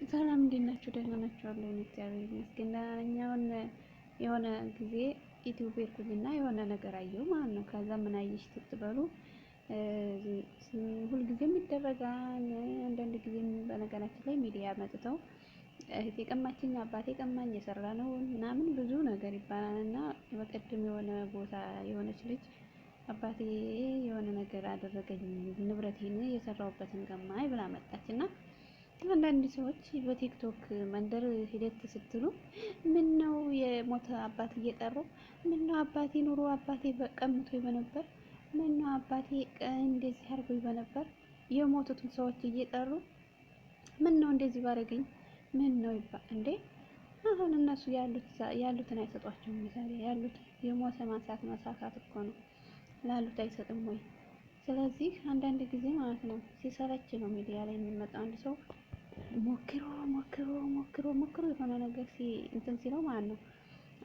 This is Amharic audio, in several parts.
ሰላም እንዴት ናችሁ? ደህና ናችሁ? አለሁ እግዚአብሔር ይመስገን ደህና ነኝ። አሁን የሆነ ጊዜ ዩቲዩብ ሄድኩኝና የሆነ ነገር አየሁ ማለት ነው። ከዛ ምን አየሽ ስትበሉ ሁልጊዜም ይደረጋል። አንዳንድ ጊዜም በነገራችን ላይ ሚዲያ መጥተው እህቴ ቀማችኝ፣ አባቴ ቀማኝ፣ የሰራ ነው ምናምን ብዙ ነገር ይባላል እና በቀደም የሆነ ቦታ የሆነች ልጅ አባቴ የሆነ ነገር አደረገኝ፣ ንብረቴን የሰራሁበትን ቀማኝ ብላ መጣች እና አንዳንድ ሰዎች በቲክቶክ መንደር ሂደት ስትሉ ምን ነው የሞተ አባት እየጠሩ ምን ነው አባቴ ኑሮ አባቴ ቀምቶ በነበር ምን ነው አባቴ እንደዚህ አርጎ በነበር የሞቱትን ሰዎች እየጠሩ ምን ነው እንደዚህ ባረገኝ ምን ነው ይባል እንዴ? አሁን እነሱ ያሉትን አይሰጧቸውም። ምሳሌ ያሉት የሞተ ማንሳት መሳካት እኮ ነው። ላሉት አይሰጥም ወይ? ስለዚህ አንዳንድ ጊዜ ማለት ነው ሲሰለች ነው ሚዲያ ላይ የሚመጣው አንድ ሰው ሞክሮ የሆነ ነገር እንትን ሲለው ማለት ነው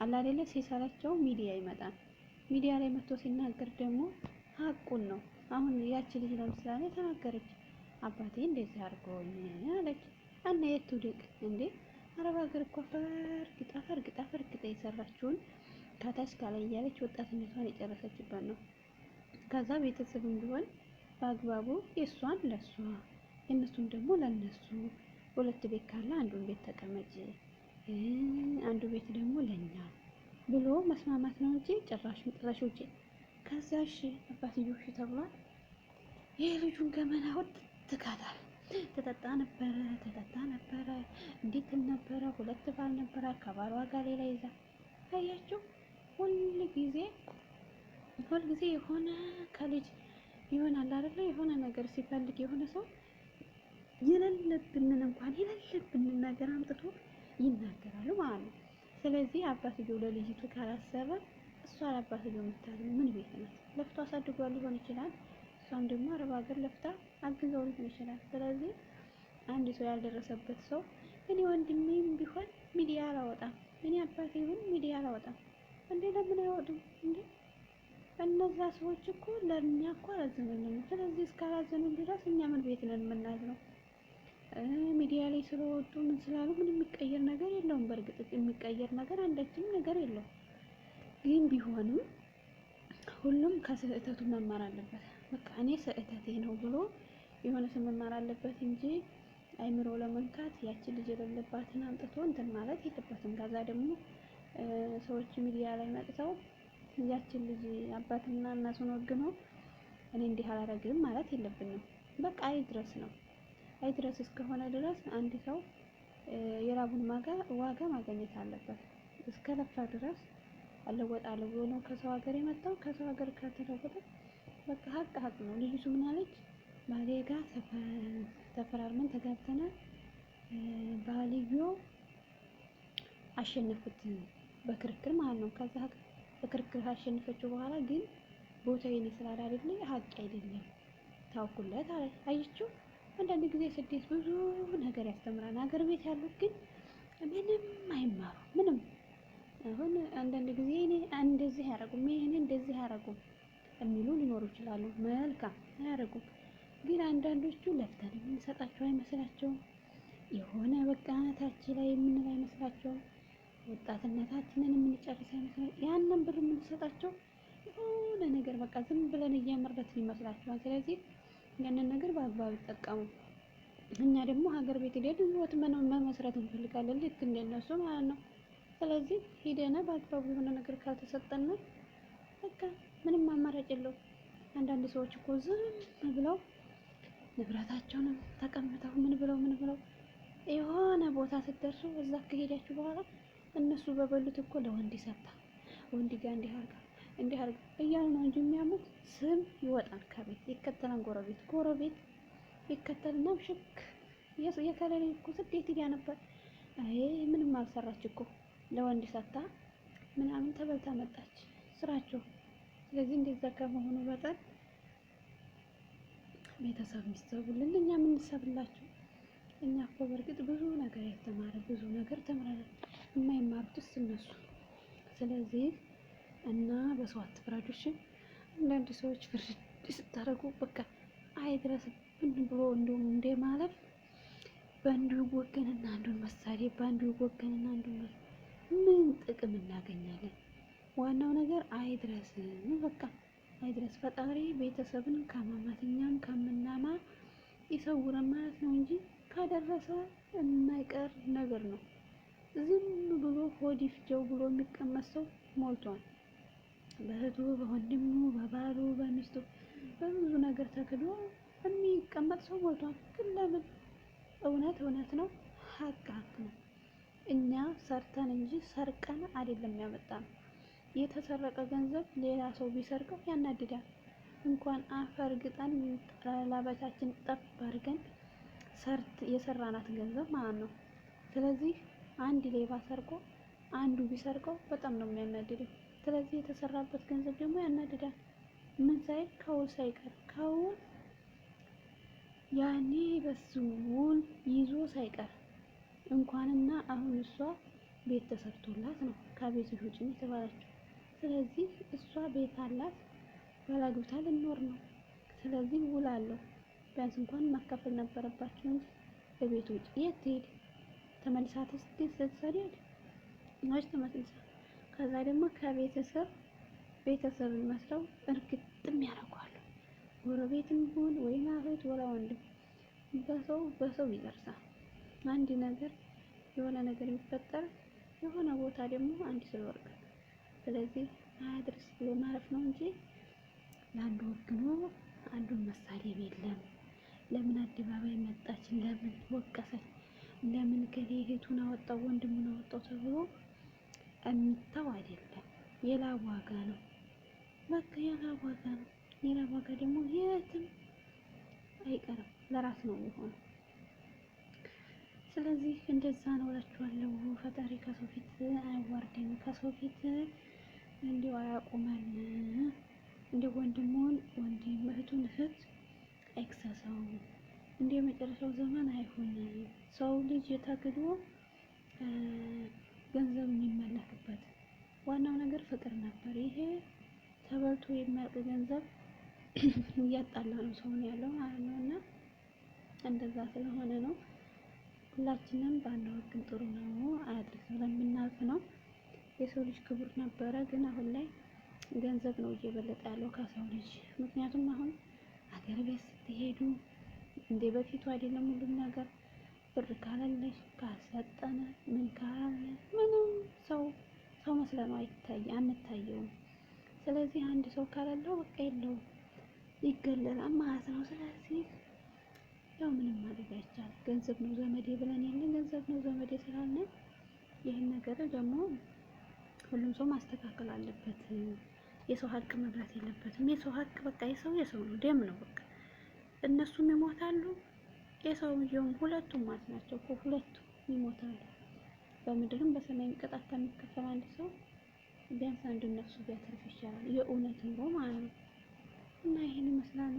አላ አይደለ ሲሰለቸው ሚዲያ ይመጣል። ሚዲያ ላይ መጥቶ ሲናገር ደግሞ ሀቁን ነው። አሁን ያቺ ልጅ ለምሳሌ ተናገረች፣ አባቴ እንደዚህ አድርጎኝ አለች እና የት ትውደቅ እንዴ? አረብ ሀገር እኮ ፈርግጣ የሰራችውን ከታች ካላይ እያለች ወጣትነቷን የጨረሰችበት ነው። ከዛ ቤተሰብም ቢሆን በአግባቡ የእሷን ለእሷ የእነሱን ደግሞ ለእነሱ ሁለት ቤት ካለ አንዱን ቤት ተቀመጭ፣ አንዱ ቤት ደግሞ ለኛ ብሎ መስማማት ነው እንጂ ጭራሹን ጥረሽ ውጪ። ከዛ እሺ አባትየው እሺ ተብሏል። ይሄ ልጁን ገመና ወጥ ትካታል። ተጠጣ ነበረ እንዴት ነበረ? ሁለት ባል ነበረ፣ ከባሏ ጋር ሌላ ይዛ። አያችሁ ሁል ጊዜ የሆነ ከልጅ ይሆናል አይደለ? የሆነ ነገር ሲፈልግ የሆነ ሰው የሌለብንን ነገር አምጥቶ ይናገራሉ ማለት ነው። ስለዚህ አባትየው ለልጅቱ ካላሰበ እሷ ለአባትየው የምታዝነው ምን ቤት ናት? ለፍቶ አሳድጓል ሊሆን ይችላል። እሷም ደግሞ አረብ ሀገር ለፍታ አግዘው ሊሆን ይችላል። ስለዚህ አንድ ሰው ያልደረሰበት ሰው እኔ ወንድሜም ቢሆን ሚዲያ አላወጣም፣ እኔ አባቴ ቢሆን ሚዲያ አላወጣም እንዴ? ለምን አይወጡም እንዴ? እነዛ ሰዎች እኮ ለእኛ እኮ አላዘኑልንም። ስለዚህ እስካላዘኑን ድረስ እኛ ምን ቤት ነን የምናዝነው? ሚዲያ ላይ ስለወጡ ምን ስላሉ ምን የሚቀየር ነገር የለውም። በእርግጥ የሚቀየር ነገር አንዳችም ነገር የለውም። ግን ቢሆንም ሁሉም ከስህተቱ መማር አለበት። በቃ እኔ ስህተቴ ነው ብሎ የሆነ ሰው መማር አለበት እንጂ አይምሮ ለመንካት ያችን ልጅ የሌለባትን አምጥቶ እንትን ማለት የለበትም። ከዛ ደግሞ ሰዎች ሚዲያ ላይ መጥተው ያችን ልጅ አባትና እናቱን ወግኖ እኔ እንዲህ አላረግም ማለት የለብንም። በቃ አይድረስ እስከሆነ ድረስ አንድ ሰው የራቡን ዋጋ ማግኘት አለበት። እስከ ለፋ ድረስ አለወጣለሁ ብሎ ነው ከሰው ሀገር የመጣው። ከሰው ሀገር ከተለወጠ በቃ ሀቅ ነው። ልጅቱ ምን አለች? ባሌ ጋር ተፈራርመን ተጋብተናል። ባልዮ አሸነፉት በክርክር ማለት ነው። ከዛ በክርክር አሸነፈችው በኋላ ግን ቦታዬ ነው ስላለ አይደለም ሀቅ አይደለም ታውኩለት አለ። አየችው። አንዳንድ ጊዜ ስደት ብዙ ነገር ያስተምራል። ሀገር ቤት ያሉት ግን ምንም አይማሩ ምንም። አሁን አንዳንድ ጊዜ እኔ እንደዚህ ያደርጉም እኔ እንደዚህ ያደርጉም የሚሉ ሊኖሩ ይችላሉ። መልካም አያደርጉም። ግን አንዳንዶቹ ለፍተን የምንሰጣቸው አይመስላቸውም። የሆነ በቃ ታች ላይ የምንል አይመስላቸውም። ወጣትነታችንን የምንጨርስ አይመስላቸውም። ያንን ብር የምንሰጣቸው የሆነ ነገር በቃ ዝም ብለን እያመረትን ይመስላቸዋል። ስለዚህ ያንን ነገር በአግባቡ ይጠቀሙ። እኛ ደግሞ ሀገር ቤት ሄደን ህይወት መመስረት እንፈልጋለን ልክ እንደነሱ ማለት ነው። ስለዚህ ሄደን በአግባቡ የሆነ ነገር ካልተሰጠን በቃ ምንም አማራጭ የለውም። አንዳንድ ሰዎች እኮ ዝም ብለው ንብረታቸውንም ተቀምጠው ምን ብለው የሆነ ቦታ ስትደርሱ እዛ ከሄዳችሁ በኋላ እነሱ በበሉት እኮ ለወንድ ይሰጣ ወንድ ጋር እንዲህ አርጋ እያሉ ነው እንጂ የሚያሙት ስም ይወጣል። ከቤት ይከተላል። ጎረቤት ይከተልና ሽክ የከለሌ እኮ ስደት ሄዳ ነበር። አይ ምንም አልሰራች እኮ ለወንድ ሰጣ ምናምን ተበልታ መጣች ስራቸው። ስለዚህ እንደዛ ከመሆኑ በጣም ቤተሰብ የሚሰቡልን እኛ የምንሰብላቸው። እኛ እኮ በእርግጥ ብዙ ነገር ያስተማረ ብዙ ነገር ተምረናል። የማይማሩትስ እነሱ። ስለዚህ እና በሰው አትፍረዱ። አንዳንድ ሰዎች ፍርድ ስታደርጉ በቃ አይድረስብን ብሎ እንደውም እንደማለፍ በአንዱ ይወገንና አንዱን መሳደብ፣ በአንዱ ይወገንና አንዱን ምን ጥቅም እናገኛለን? ዋናው ነገር አይድረስ፣ በቃ አይድረስ። ፈጣሪ ቤተሰብን ከማማት እኛም ከምናማ ይሰውረን ማለት ነው እንጂ ካደረሰ የማይቀር ነገር ነው። ዝም ብሎ ሆድ ይፍጀው ብሎ የሚቀመጥ ሰው ሞልቷል። በእህቱ፣ በወንድሙ፣ በባሉ፣ በሚስቱ በብዙ ነገር ተክዶ የሚቀመጥ ሰው ሞልቷል። ግን ለምን? እውነት እውነት ነው፣ ሀቅ ሀቅ ነው። እኛ ሰርተን እንጂ ሰርቀን አይደለም ያመጣነው። የተሰረቀ ገንዘብ ሌላ ሰው ቢሰርቀው ያናድዳል። እንኳን አፈር ግጠን ላበታችን ጠብ አድርገን የሰራናት ገንዘብ ማለት ነው። ስለዚህ አንድ ሌባ ሰርቆ አንዱ ቢሰርቀው በጣም ነው የሚያናድደው። ስለዚህ የተሰራበት ገንዘብ ደግሞ ያናድዳል። ምን ሳይል ከውል ሳይቀር ከውል ያኔ በሱ ውል ይዞ ሳይቀር እንኳንና አሁን እሷ ቤት ተሰርቶላት ነው ከቤት ውጭ የተባለችው። ስለዚህ እሷ ቤት አላት፣ ባላግብታ ልኖር ነው። ስለዚህ ውል አለው። ቢያንስ እንኳን ማካፈል ነበረባቸው እንጂ በቤት ውጭ የት ትሄድ? ተመልሳ ስትሰደድ ነች ተመልሳ። ከዛ ደግሞ ቤተሰብን መስለው እርግጥም ያደርጓሉ። ጎረቤትም ቢሆን ወይም እህት ወላ ወንድም በሰው ይደርሳል። አንድ ነገር የሆነ ነገር የሚፈጠር የሆነ ቦታ ደግሞ አንድ ሰው ይወርቃል። ስለዚህ አያድርስ ብሎ ማለፍ ነው እንጂ ለአንዱ ወግኖ አንዱን መሳደብ የለም። ለምን አደባባይ መጣች፣ ለምን ወቀሰች፣ ለምን ከሌ እህቱን አወጣው ወንድሙን አወጣው ተብሎ የሚታው አይደለም። የላብ ዋጋ ነው፣ በቃ የላብ ዋጋ ነው። የላብ ዋጋ ደግሞ የትም አይቀርም፣ ለራስ ነው የሚሆነው። ስለዚህ እንደዛ ነው እላችኋለሁ። ፈጣሪ ከሰው ፊት አያዋርደን፣ ከሰው ፊት እንዲሁ አያቁመን። እንደ ወንድሙን ወንድም እህቱን እህት አይክሰሰው። እንደ መጨረሻው ዘመን አይሆን። ሰው ልጅ ተክዶ ገንዘብ የሚመለክበት ዋናው ነገር ፍቅር ነበር። ይሄ ተበልቶ የሚያልቅ ገንዘብ እያጣላ ነው ሰውን ያለው ማለት ነው። እና እንደዛ ስለሆነ ነው ሁላችንም ባንወግን ጥሩ ነው። አያድርስ ብለን የምናልፍ ነው። የሰው ልጅ ክቡር ነበረ፣ ግን አሁን ላይ ገንዘብ ነው እየበለጠ ያለው ከሰው ልጅ። ምክንያቱም አሁን አገር ቤት ስትሄዱ እንደ በፊቱ አይደለም። ሁሉም ነገር ብር ካላለሽ ካልሰጠነ ምን ካላለ ምንም ሰው መስለን አንታየውም። ስለዚህ አንድ ሰው ካላለው በቃ የለውም፣ ይገለላል ማለት ነው። ስለዚህ ያው ምንም ማድረግ አይቻልም። ገንዘብ ነው ዘመዴ ብለን የለን ገንዘብ ነው ዘመዴ ስላልን ይህን ነገር ደግሞ ሁሉም ሰው ማስተካከል አለበት። የሰው ሀቅ መብላት የለበትም። የሰው ሀቅ በቃ የሰው ነው፣ ደም ነው በቃ። እነሱም ይሞታሉ፣ የሰውየውም ሁለቱም ማለት ናቸው እኮ ሁለቱም ይሞታሉ። በምድርም በሰማይም ቅጣት ከሚከፈል አንድ ሰው ቢያንስ አንዱ ነፍሱ ቢያተርፍ ይሻላል፣ የእውነት ኑሮ ማለት ነው። እና ይሄን ይመስላል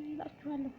እላችኋለሁ።